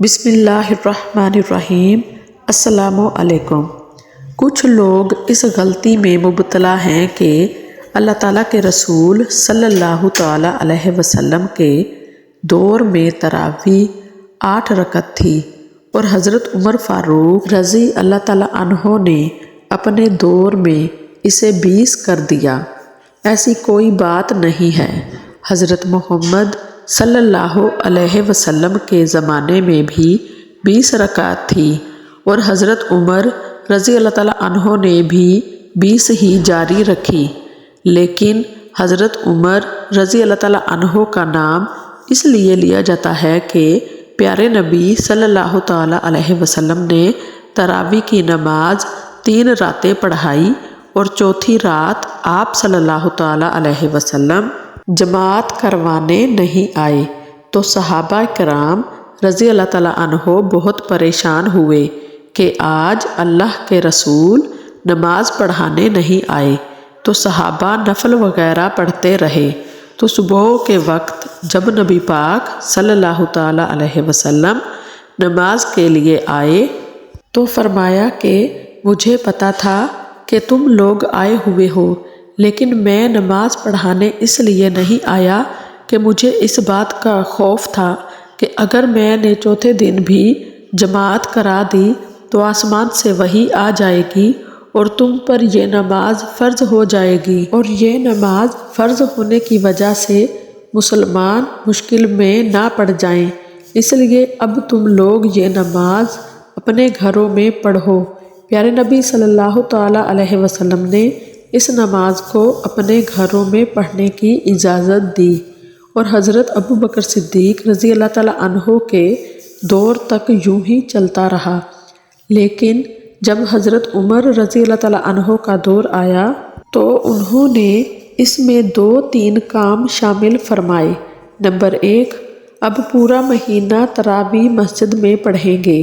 بسم اللہ الرحمن الرحیم۔ السلام علیکم۔ کچھ لوگ اس غلطی میں مبتلا ہیں کہ اللہ تعالیٰ کے رسول صلی اللہ تعالیٰ علیہ وسلم کے دور میں تراویح 8 رکعت تھی اور حضرت عمر فاروق رضی اللہ تعالیٰ عنہ نے اپنے دور میں اسے 20 کر دیا۔ ایسی کوئی بات نہیں ہے۔ حضرت محمد صلی اللہ علیہ وسلم کے زمانے میں بھی 20 رکعت تھی اور حضرت عمر رضی اللہ تعالیٰ عنہ نے بھی 20 ہی جاری رکھی، لیکن حضرت عمر رضی اللہ تعالیٰ عنہ کا نام اس لیے لیا جاتا ہے کہ پیارے نبی صلی اللہ تعالیٰ علیہ وسلم نے تراویح کی نماز 3 راتیں پڑھائی اور چوتھی رات آپ صلی اللہ تعالیٰ علیہ وسلم جماعت کروانے نہیں آئے تو صحابہ کرام رضی اللہ تعالیٰ عنہ بہت پریشان ہوئے کہ آج اللہ کے رسول نماز پڑھانے نہیں آئے، تو صحابہ نفل وغیرہ پڑھتے رہے۔ تو صبح کے وقت جب نبی پاک صلی اللہ تعالیٰ علیہ وسلم نماز کے لیے آئے تو فرمایا کہ مجھے پتا تھا کہ تم لوگ آئے ہوئے ہو، لیکن میں نماز پڑھانے اس لیے نہیں آیا کہ مجھے اس بات کا خوف تھا کہ اگر میں نے چوتھے دن بھی جماعت کرا دی تو آسمان سے وحی آ جائے گی اور تم پر یہ نماز فرض ہو جائے گی، اور یہ نماز فرض ہونے کی وجہ سے مسلمان مشکل میں نہ پڑ جائیں، اس لیے اب تم لوگ یہ نماز اپنے گھروں میں پڑھو۔ پیارے نبی صلی اللہ تعالیٰ علیہ وسلم نے اس نماز کو اپنے گھروں میں پڑھنے کی اجازت دی اور حضرت ابو بکر صدیق رضی اللہ تعالیٰ عنہ کے دور تک یوں ہی چلتا رہا، لیکن جب حضرت عمر رضی اللہ تعالیٰ عنہ کا دور آیا تو انہوں نے اس میں 2-3 کام شامل فرمائے۔ نمبر 1، اب پورا مہینہ تراویح مسجد میں پڑھیں گے۔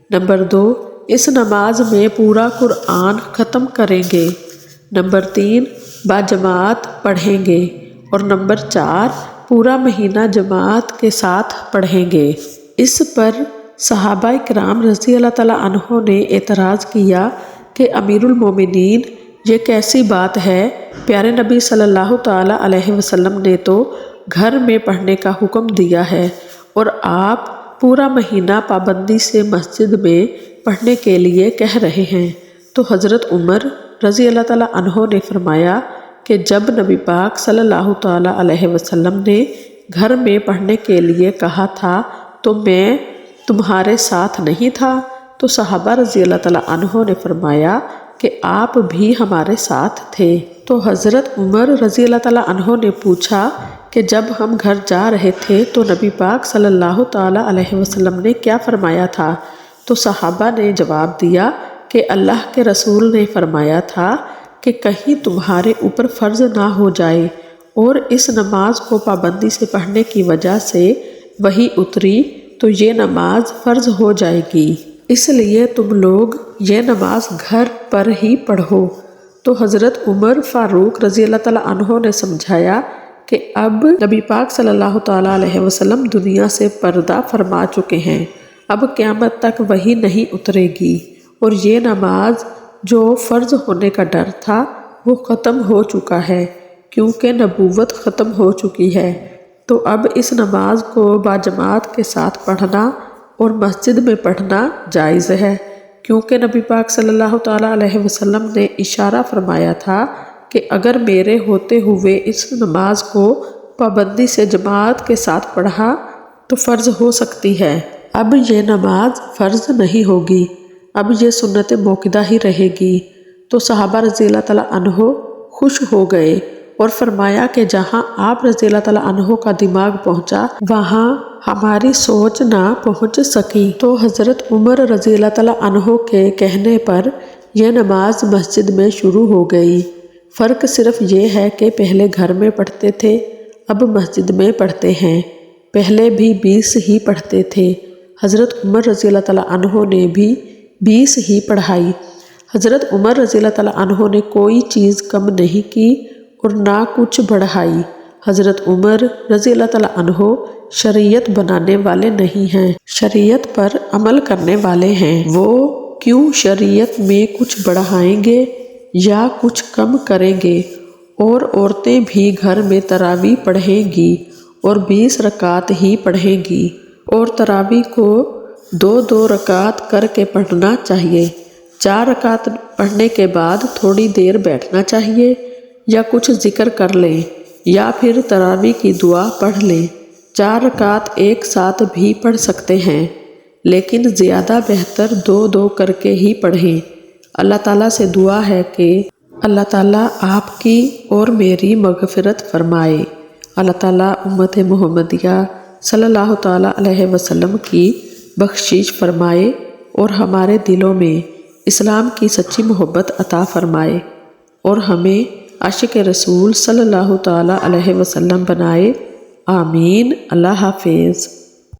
نمبر 2، اس نماز میں پورا قرآن ختم کریں گے۔ نمبر 3، باجماعت پڑھیں گے، اور نمبر 4، پورا مہینہ جماعت کے ساتھ پڑھیں گے۔ اس پر صحابہ کرام رضی اللہ تعالیٰ عنہ نے اعتراض کیا کہ امیر المومنین یہ کیسی بات ہے، پیارے نبی صلی اللہ تعالیٰ علیہ وسلم نے تو گھر میں پڑھنے کا حکم دیا ہے اور آپ پورا مہینہ پابندی سے مسجد میں پڑھنے کے لیے کہہ رہے ہیں۔ تو حضرت عمر رضی اللہ تعالیٰ عنہ نے فرمایا کہ جب نبی پاک صلی اللہ تعالیٰ علیہ وسلم نے گھر میں پڑھنے کے لیے کہا تھا تو میں تمہارے ساتھ نہیں تھا؟ تو صحابہ رضی اللہ تعالیٰ عنہ نے فرمایا کہ آپ بھی ہمارے ساتھ تھے۔ تو حضرت عمر رضی اللہ تعالیٰ عنہ نے پوچھا کہ جب ہم گھر جا رہے تھے تو نبی پاک صلی اللہ تعالیٰ علیہ وسلم نے کیا فرمایا تھا؟ تو صحابہ نے جواب دیا کہ اللہ کے رسول نے فرمایا تھا کہ کہیں تمہارے اوپر فرض نہ ہو جائے، اور اس نماز کو پابندی سے پڑھنے کی وجہ سے وحی اتری تو یہ نماز فرض ہو جائے گی، اس لیے تم لوگ یہ نماز گھر پر ہی پڑھو۔ تو حضرت عمر فاروق رضی اللہ تعالیٰ عنہ نے سمجھایا کہ اب نبی پاک صلی اللہ تعالیٰ علیہ وسلم دنیا سے پردہ فرما چکے ہیں، اب قیامت تک وحی نہیں اترے گی، اور یہ نماز جو فرض ہونے کا ڈر تھا وہ ختم ہو چکا ہے کیونکہ نبوت ختم ہو چکی ہے۔ تو اب اس نماز کو باجماعت کے ساتھ پڑھنا اور مسجد میں پڑھنا جائز ہے، کیونکہ نبی پاک صلی اللہ تعالیٰ علیہ وسلم نے اشارہ فرمایا تھا کہ اگر میرے ہوتے ہوئے اس نماز کو پابندی سے جماعت کے ساتھ پڑھا تو فرض ہو سکتی ہے، اب یہ نماز فرض نہیں ہوگی، اب یہ سنت موقدہ ہی رہے گی۔ تو صحابہ رضی اللہ تعالیٰ عنہ خوش ہو گئے اور فرمایا کہ جہاں آپ رضی اللہ تعالیٰ عنہ کا دماغ پہنچا وہاں ہماری سوچ نہ پہنچ سکی۔ تو حضرت عمر رضی اللہ تعالیٰ عنہ کے کہنے پر یہ نماز مسجد میں شروع ہو گئی۔ فرق صرف یہ ہے کہ پہلے گھر میں پڑھتے تھے، اب مسجد میں پڑھتے ہیں، پہلے بھی 20 ہی پڑھتے تھے۔ حضرت عمر رضی اللہ تعالیٰ عنہ نے بھی 20 ہی پڑھائی۔ حضرت عمر رضی اللہ تعالیٰ عنہ نے کوئی چیز کم نہیں کی اور نہ کچھ بڑھائی۔ حضرت عمر رضی اللہ تعالیٰ عنہ شریعت بنانے والے نہیں ہیں، شریعت پر عمل کرنے والے ہیں۔ وہ کیوں شریعت میں کچھ بڑھائیں گے یا کچھ کم کریں گے؟ اور عورتیں بھی گھر میں تراویح پڑھیں گی اور 20 رکعت ہی پڑھیں گی، اور تراویح کو 2 رکعت کر کے پڑھنا چاہیے۔ 4 رکعت پڑھنے کے بعد تھوڑی دیر بیٹھنا چاہیے، یا کچھ ذکر کر لیں، یا پھر تراویح کی دعا پڑھ لیں۔ 4 رکعت ایک ساتھ بھی پڑھ سکتے ہیں، لیکن زیادہ بہتر 2 کر کے ہی پڑھیں۔ اللہ تعالیٰ سے دعا ہے کہ اللہ تعالیٰ آپ کی اور میری مغفرت فرمائے۔ اللہ تعالیٰ امت محمدیہ صلی اللہ تعالیٰ علیہ وسلم کی بخشش فرمائے اور ہمارے دلوں میں اسلام کی سچی محبت عطا فرمائے، اور ہمیں عاشق رسول صلی اللہ تعالیٰ علیہ وسلم بنائے۔ آمین۔ اللہ حافظ۔